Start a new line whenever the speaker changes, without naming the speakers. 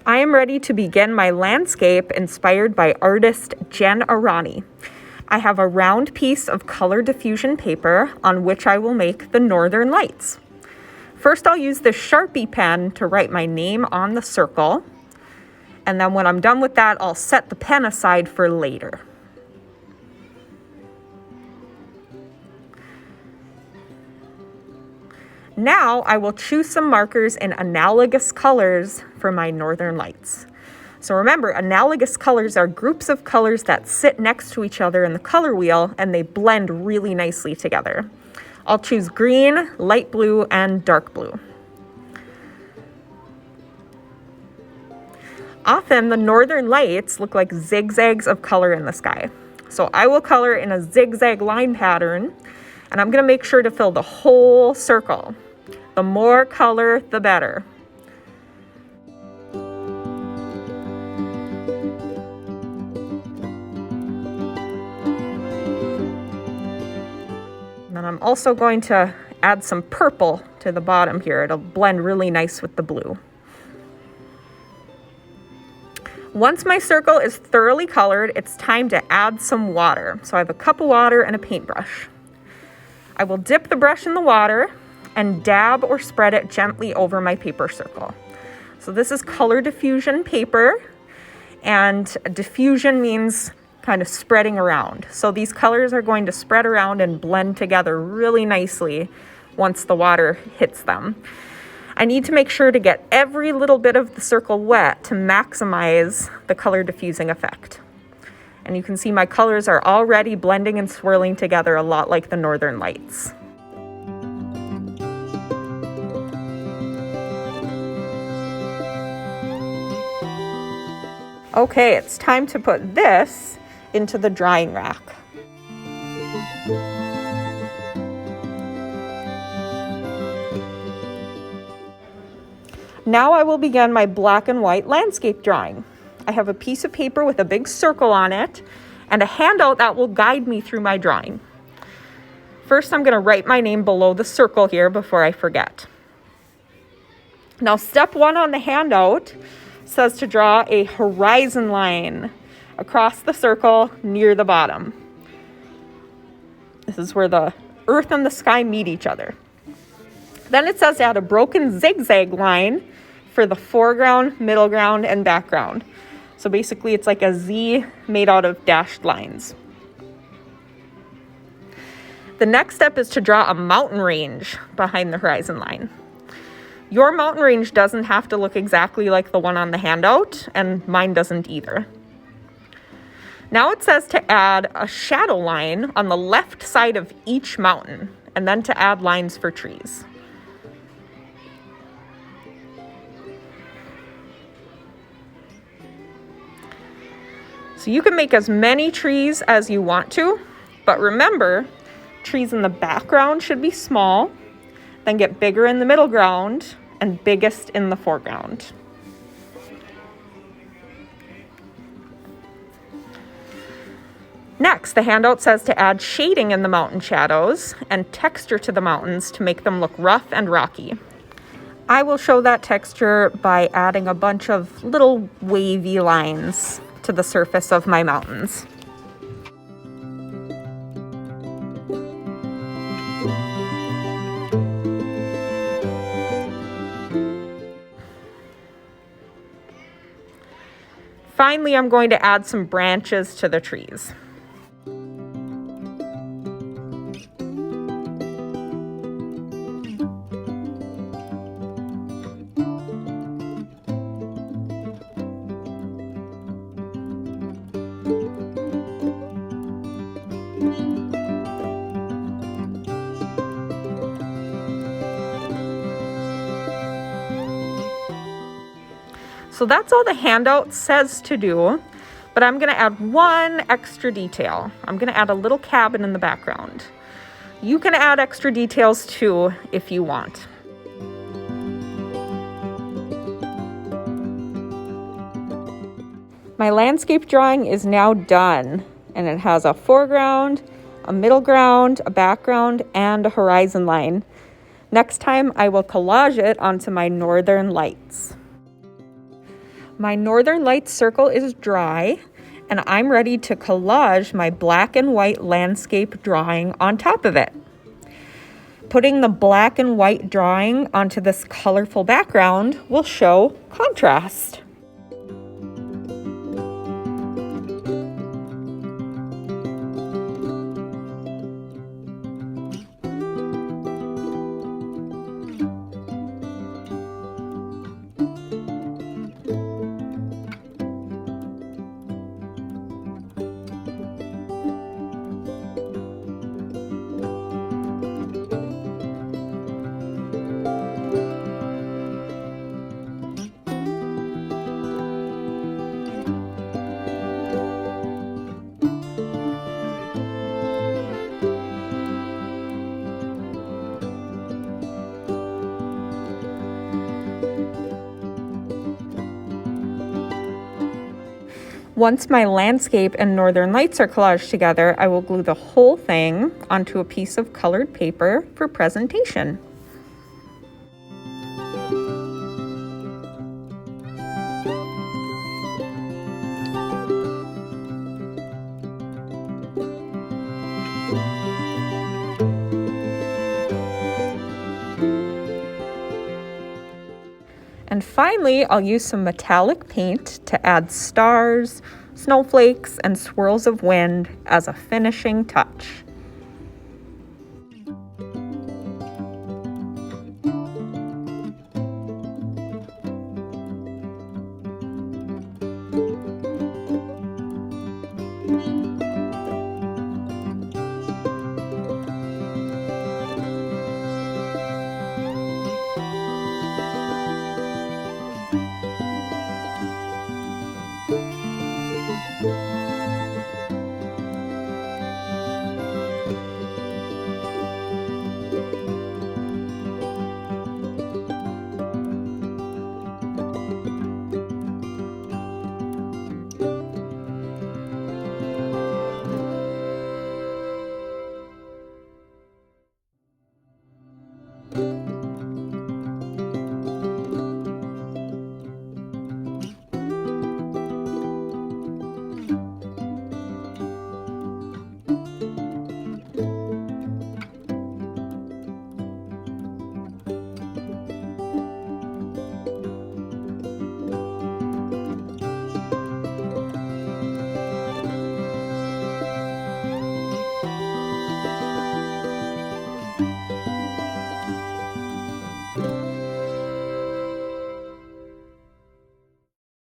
I am ready to begin my landscape inspired by artist Aranyi. I have a round piece of color diffusion paper on which I will make the northern lights. First, I'll use this Sharpie pen to write my name on the circle. And then when I'm done with that, I'll set the pen aside for later. Now I will choose some markers in analogous colors for my northern lights. So remember, analogous colors are groups of colors that sit next to each other in the color wheel and they blend really nicely together. I'll choose green, light blue, and dark blue. Often the northern lights look like zigzags of color in the sky. So I will color in a zigzag line pattern, and I'm going to make sure to fill the whole circle. The more color, the better. And then I'm also going to add some purple to the bottom here. It'll blend really nice with the blue. Once my circle is thoroughly colored, it's time to add some water. So I have a cup of water and a paintbrush. I will dip the brush in the water and dab or spread it gently over my paper circle. So this is color diffusion paper, and diffusion means kind of spreading around. So these colors are going to spread around and blend together really nicely once the water hits them. I need to make sure to get every little bit of the circle wet to maximize the color diffusing effect. And you can see my colors are already blending and swirling together a lot like the northern lights. Okay, it's time to put this into the drying rack. Now I will begin my black and white landscape drawing. I have a piece of paper with a big circle on it and a handout that will guide me through my drawing. First, I'm going to write my name below the circle here before I forget. Now, step 1 on the handout says to draw a horizon line across the circle near the bottom. This is where the earth and the sky meet each other. Then it says to add a broken zigzag line for the foreground, middle ground, and background. So basically it's like a Z made out of dashed lines. The next step is to draw a mountain range behind the horizon line. Your mountain range doesn't have to look exactly like the one on the handout, and mine doesn't either. Now it says to add a shadow line on the left side of each mountain, and then to add lines for trees. So you can make as many trees as you want to, but remember, trees in the background should be small, then get bigger in the middle ground, and biggest in the foreground. Next, the handout says to add shading in the mountain shadows and texture to the mountains to make them look rough and rocky. I will show that texture by adding a bunch of little wavy lines to the surface of my mountains. Finally, I'm going to add some branches to the trees. So that's all the handout says to do, but I'm going to add one extra detail. I'm going to add a little cabin in the background. You can add extra details too if you want. My landscape drawing is now done, and it has a foreground, a middle ground, a background, and a horizon line. Next time I will collage it onto my northern lights. My Northern Lights circle is dry, and I'm ready to collage my black and white landscape drawing on top of it. Putting the black and white drawing onto this colorful background will show contrast. Once my landscape and Northern Lights are collaged together, I will glue the whole thing onto a piece of colored paper for presentation. And finally, I'll use some metallic paint to add stars, snowflakes, and swirls of wind as a finishing touch.